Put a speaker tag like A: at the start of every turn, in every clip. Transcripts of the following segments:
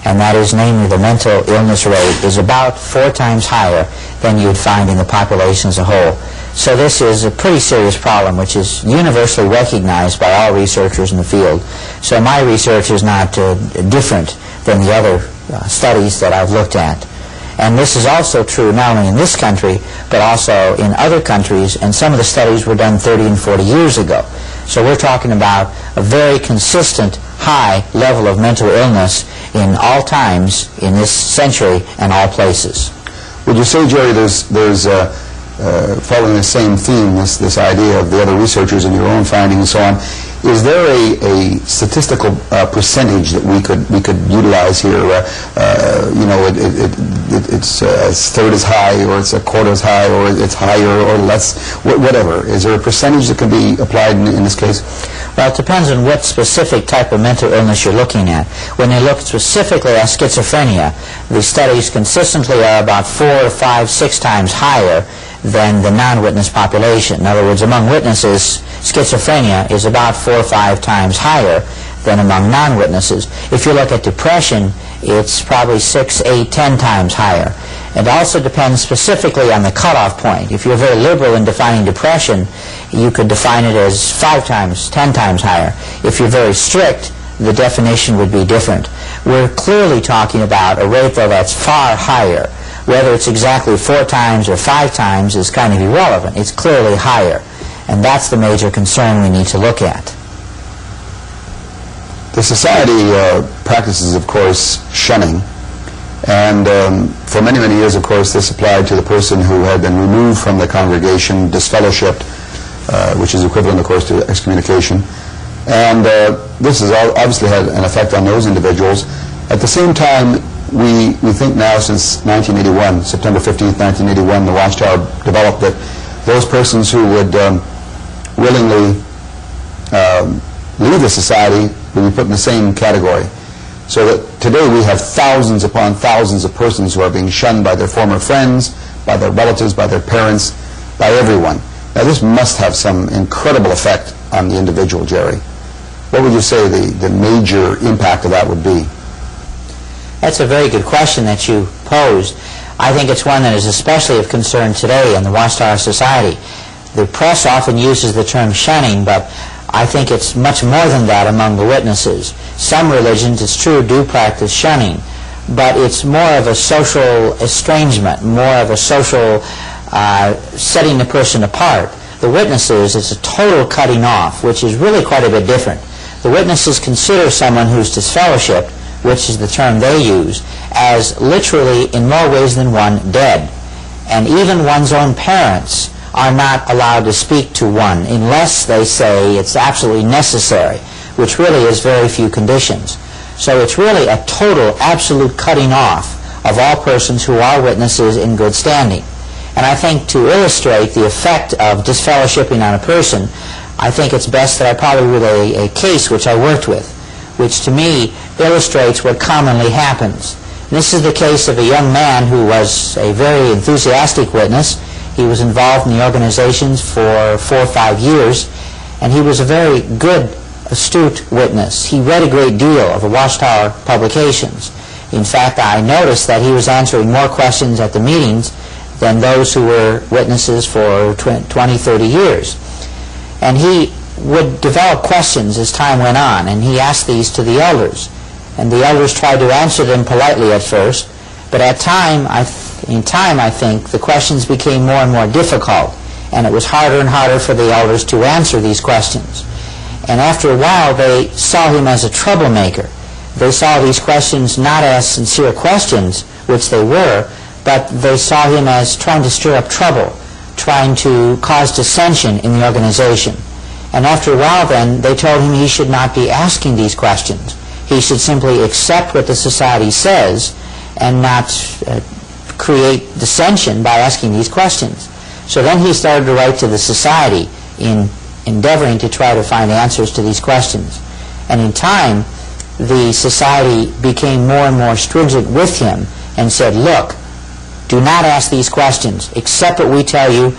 A: and that is namely the mental illness rate is about 4 times higher than you'd find in the population as a whole. So this is a pretty serious problem which is universally recognized by all researchers in the field. So my research is not different than the other studies that I've looked at. And this is also true not only in this country, but also in other countries, and some of the studies were done 30 and 40 years ago. So we're talking about a very consistent, high level of mental illness in all times in this century and all places.
B: Would you say, Jerry, there's following the same theme, this idea of the other researchers and your own findings and so on, is there a statistical percentage that we could utilize here? You know, it's a third as high, or it's a quarter as high, or it's higher or less, whatever. Is there a percentage that can be applied in this case?
A: Well, it depends on what specific type of mental illness you're looking at. When they look specifically at schizophrenia, the studies consistently are about 4, 5, 6 times higher than the non-witness population. In other words, among witnesses, schizophrenia is about 4 or 5 times higher than among non-witnesses. If you look at depression, it's probably 6, 8, 10 times higher. It also depends specifically on the cutoff point. If you're very liberal in defining depression, you could define it as 5 times, 10 times higher. If you're very strict, the definition would be different. We're clearly talking about a rate, though, that's far higher. Whether it's exactly 4 times or 5 times is kind of irrelevant. It's clearly higher. And that's the major concern we need to look at.
B: The society practices, of course, shunning. And for many, many years, of course, this applied to the person who had been removed from the congregation, disfellowshipped, which is equivalent, of course, to excommunication. And this has obviously had an effect on those individuals. At the same time, we think now, since 1981, September 15th, 1981, the Watchtower developed that those persons who would willingly leave the society will be put in the same category. So that today we have thousands upon thousands of persons who are being shunned by their former friends, by their relatives, by their parents, by everyone. Now this must have some incredible effect on the individual, Jerry. What would you say the major impact of that would be?
A: That's a very good question that you posed. I think it's one that is especially of concern today in the Watchtower Society. The press often uses the term shunning, but I think it's much more than that among the witnesses. Some religions, it's true, do practice shunning, but it's more of a social estrangement, more of a social setting the person apart. The witnesses, it's a total cutting off, which is really quite a bit different. The witnesses consider someone who's disfellowshipped, which is the term they use, as literally, in more ways than one, dead. And even one's own parents are not allowed to speak to one unless they say it's absolutely necessary, which really is very few conditions. So it's really a total, absolute cutting off of all persons who are witnesses in good standing. And I think to illustrate the effect of disfellowshipping on a person, I think it's best that I probably relay a case which I worked with, which to me illustrates what commonly happens. And this is the case of a young man who was a very enthusiastic witness. He was involved in the organizations for 4 or 5 years, and he was a very good, astute witness. He read a great deal of the Watchtower publications. In fact, I noticed that he was answering more questions at the meetings than those who were witnesses for 20, 30 years. And he would develop questions as time went on, and he asked these to the elders. And the elders tried to answer them politely at first, but in time, I think, the questions became more and more difficult, and it was harder and harder for the elders to answer these questions. And after a while, they saw him as a troublemaker. They saw these questions not as sincere questions, which they were, but they saw him as trying to stir up trouble, trying to cause dissension in the organization. And after a while then, they told him he should not be asking these questions. He should simply accept what the society says and not create dissension by asking these questions. So then he started to write to the society in endeavoring to try to find answers to these questions. And in time, the society became more and more stringent with him and said, look, do not ask these questions. Accept what we tell you.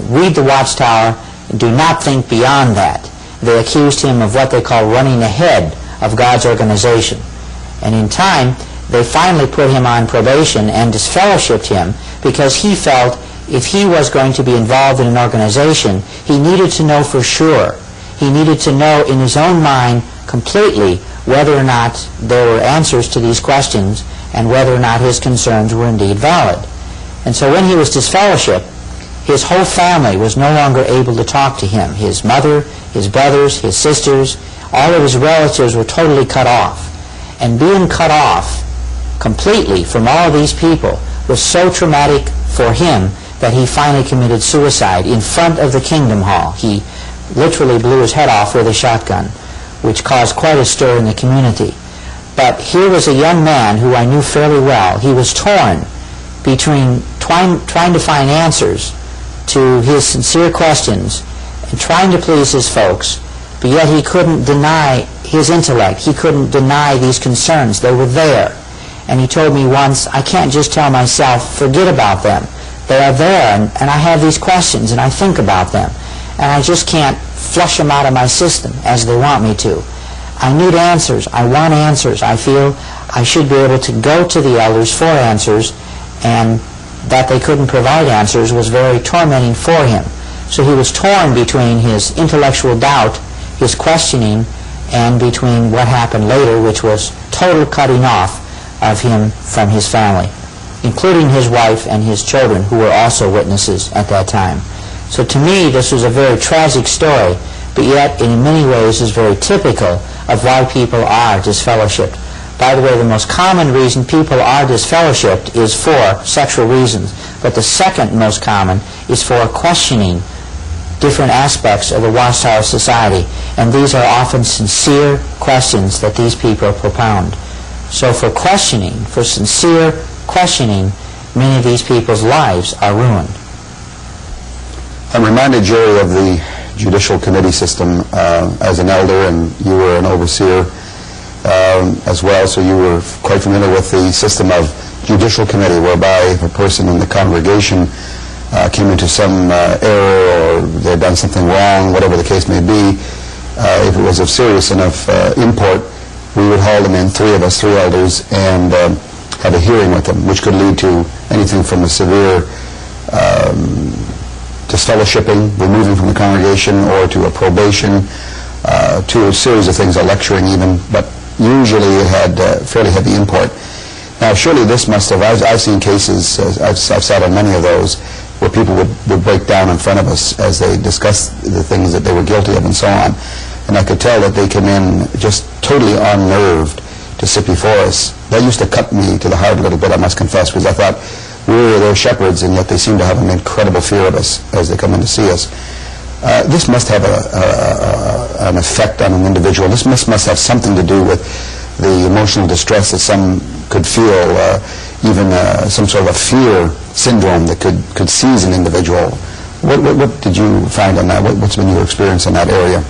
A: Read the Watchtower. Do not think beyond that. They accused him of what they call running ahead of God's organization. And in time, they finally put him on probation and disfellowshipped him because he felt if he was going to be involved in an organization, he needed to know for sure. He needed to know in his own mind completely whether or not there were answers to these questions and whether or not his concerns were indeed valid. And so when he was disfellowshipped, his whole family was no longer able to talk to him. His mother, his brothers, his sisters, all of his relatives were totally cut off. And being cut off completely from all of these people was so traumatic for him that he finally committed suicide in front of the Kingdom Hall. He literally blew his head off with a shotgun, which caused quite a stir in the community. But here was a young man who I knew fairly well. He was torn between trying to find answers to his sincere questions and trying to please his folks, but yet he couldn't deny his intellect. He couldn't deny these concerns. They were there. And he told me once, I can't just tell myself, forget about them. They are there, and I have these questions, and I think about them. And I just can't flush them out of my system as they want me to. I need answers. I want answers. I feel I should be able to go to the elders for answers, and that they couldn't provide answers was very tormenting for him. So he was torn between his intellectual doubt, his questioning, and between what happened later, which was total cutting off of him from his family, including his wife and his children, who were also witnesses at that time. So to me, this was a very tragic story, but yet in many ways is very typical of why people are disfellowshipped. By the way, the most common reason people are disfellowshipped is for sexual reasons, but the second most common is for questioning different aspects of the Watchtower society, and these are often sincere questions that these people propound. So for questioning, for sincere questioning, many of these people's lives are ruined.
B: I'm reminded, Jerry, of the judicial committee system as an elder, and you were an overseer as well, so you were quite familiar with the system of judicial committee, whereby if a person in the congregation came into some error or they had done something wrong, whatever the case may be, if it was of serious enough import, we would haul them in, three of us, three elders, and have a hearing with them, which could lead to anything from a severe disfellowshipping, removing from the congregation, or to a probation, to a series of things, a lecturing even, but usually it had fairly heavy import. Now surely this must have, I've seen cases, I've sat on many of those, where people would break down in front of us as they discussed the things that they were guilty of and so on. And I could tell that they came in just totally unnerved to sit before us. That used to cut me to the heart a little bit, I must confess, because I thought we were their shepherds, and yet they seem to have an incredible fear of us as they come in to see us. This must have an effect on an individual. This must have something to do with the emotional distress that some could feel, even some sort of a fear syndrome that could seize an individual. What did you find on that? What's been your experience in that area?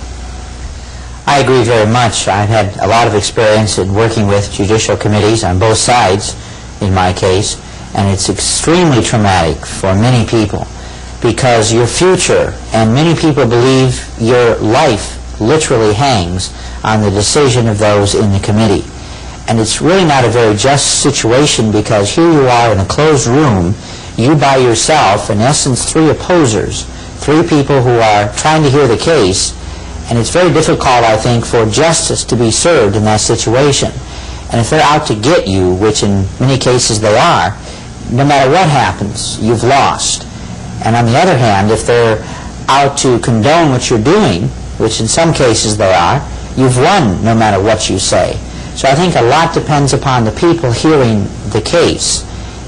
A: I agree very much. I've had a lot of experience in working with judicial committees on both sides in my case, and it's extremely traumatic for many people because your future, and many people believe your life literally hangs on the decision of those in the committee. And it's really not a very just situation because here you are in a closed room, you by yourself, in essence three opposers, three people who are trying to hear the case, and it's very difficult, I think, for justice to be served in that situation. And if they're out to get you, which in many cases they are, no matter what happens, you've lost. And on the other hand, if they're out to condone what you're doing, which in some cases they are, you've won no matter what you say. So I think a lot depends upon the people hearing the case.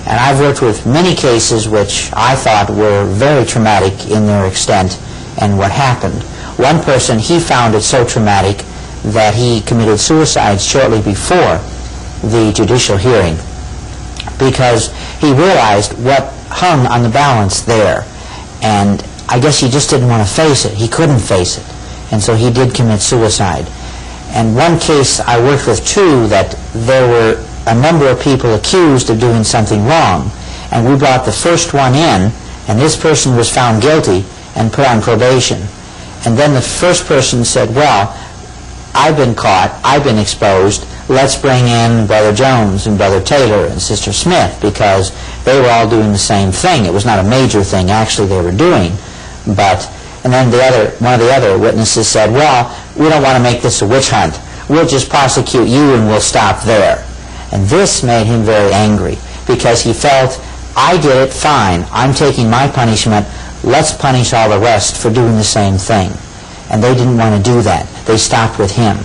A: And I've worked with many cases which I thought were very traumatic in their extent and what happened. One person, he found it so traumatic that he committed suicide shortly before the judicial hearing because he realized what hung on the balance there. And I guess he just didn't want to face it. He couldn't face it. And so he did commit suicide. And one case I worked with too, that there were a number of people accused of doing something wrong. And we brought the first one in, and this person was found guilty and put on probation. And then the first person said, well, I've been caught, I've been exposed, let's bring in Brother Jones and Brother Taylor and Sister Smith, because they were all doing the same thing. It was not a major thing, actually, they were doing. And then one of the other witnesses said, well, we don't want to make this a witch hunt. We'll just prosecute you and we'll stop there. And this made him very angry, because he felt, I did it, fine. I'm taking my punishment. Let's punish all the rest for doing the same thing. And they didn't want to do that. They stopped with him.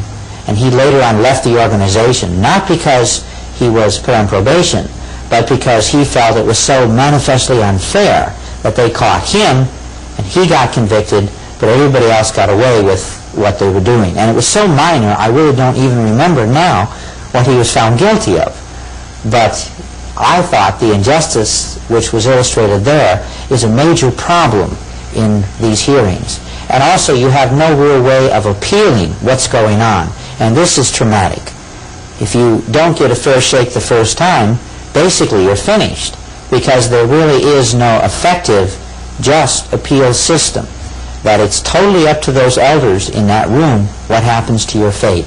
A: And he later on left the organization, not because he was put on probation, but because he felt it was so manifestly unfair that they caught him and he got convicted, but everybody else got away with what they were doing. And it was so minor, I really don't even remember now what he was found guilty of. But I thought the injustice which was illustrated there is a major problem in these hearings. And also, you have no real way of appealing what's going on. And this is traumatic. If you don't get a fair shake the first time, basically you're finished, because there really is no effective, just appeal system. That it's totally up to those elders in that room what happens to your fate.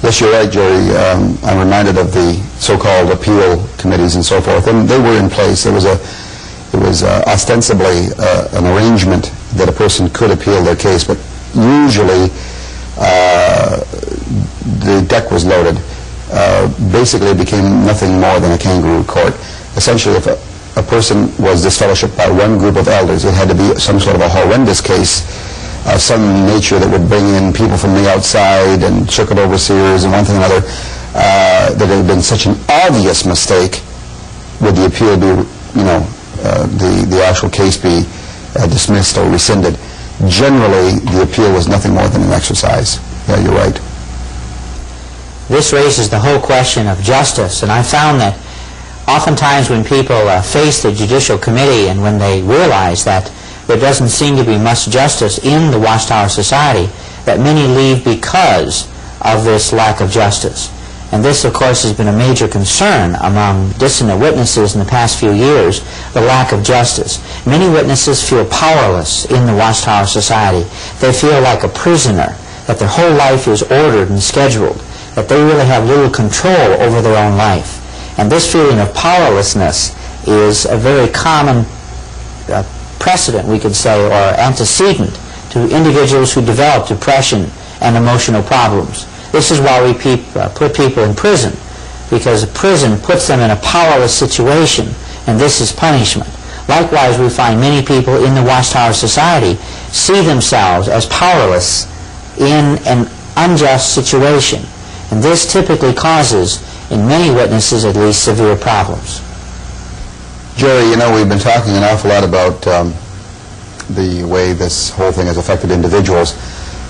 B: Yes, you're right, Jerry. I'm reminded of the so-called appeal committees and so forth, and they were in place. It was ostensibly an arrangement that a person could appeal their case, but usually the deck was loaded. Basically, it became nothing more than a kangaroo court. Essentially, if a person was disfellowshipped by one group of elders, it had to be some sort of a horrendous case of some nature that would bring in people from the outside and circuit overseers and one thing or another, that it had been such an obvious mistake. Would the appeal be, the actual case be dismissed or rescinded? Generally, the appeal was nothing more than an exercise. Yeah, you're right.
A: This raises the whole question of justice, and I found that oftentimes when people face the judicial committee and when they realize that there doesn't seem to be much justice in the Watchtower Society, that many leave because of this lack of justice. And this, of course, has been a major concern among dissonant witnesses in the past few years, the lack of justice. Many witnesses feel powerless in the Watchtower Society. They feel like a prisoner, that their whole life is ordered and scheduled, that they really have little control over their own life. And this feeling of powerlessness is a very common precedent, we could say, or antecedent to individuals who develop depression and emotional problems. This is why we put people in prison, because a prison puts them in a powerless situation, and this is punishment. Likewise, we find many people in the Watchtower Society see themselves as powerless in an unjust situation, and this typically causes, in many witnesses at least, severe problems.
B: Jerry, we've been talking an awful lot about the way this whole thing has affected individuals.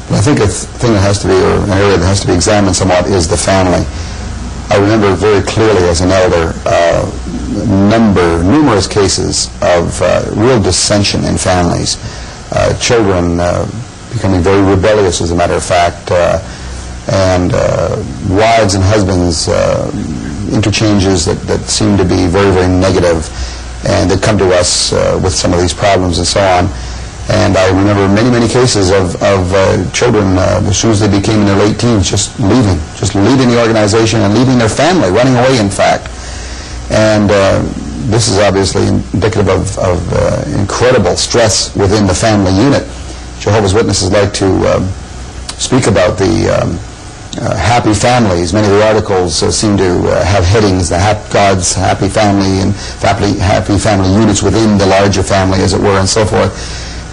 B: But I think a thing that has to be, or an area that has to be examined somewhat, is the family. I remember very clearly as an elder numerous cases of real dissension in families. Children becoming very rebellious, as a matter of fact, and wives and husbands interchanges that seem to be very, very negative, and that come to us with some of these problems and so on. And I remember many, many cases of children, as soon as they became in their late teens, just leaving the organization and leaving their family, running away, in fact. And this is obviously indicative of incredible stress within the family unit. Jehovah's Witnesses like to speak about the happy families. Many of the articles seem to have headings, God's happy family and happy family units within the larger family, as it were, and so forth.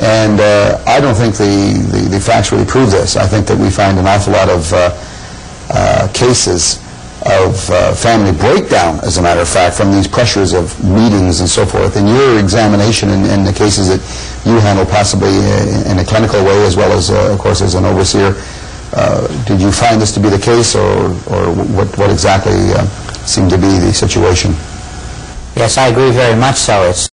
B: And I don't think the facts really prove this. I think that we find an awful lot of cases of family breakdown, as a matter of fact, from these pressures of meetings and so forth. In your examination and the cases that you handle, possibly in a clinical way, as well as, of course, as an overseer, did you find this to be the case, or what exactly seemed to be the situation?
A: Yes, I agree very much so. It's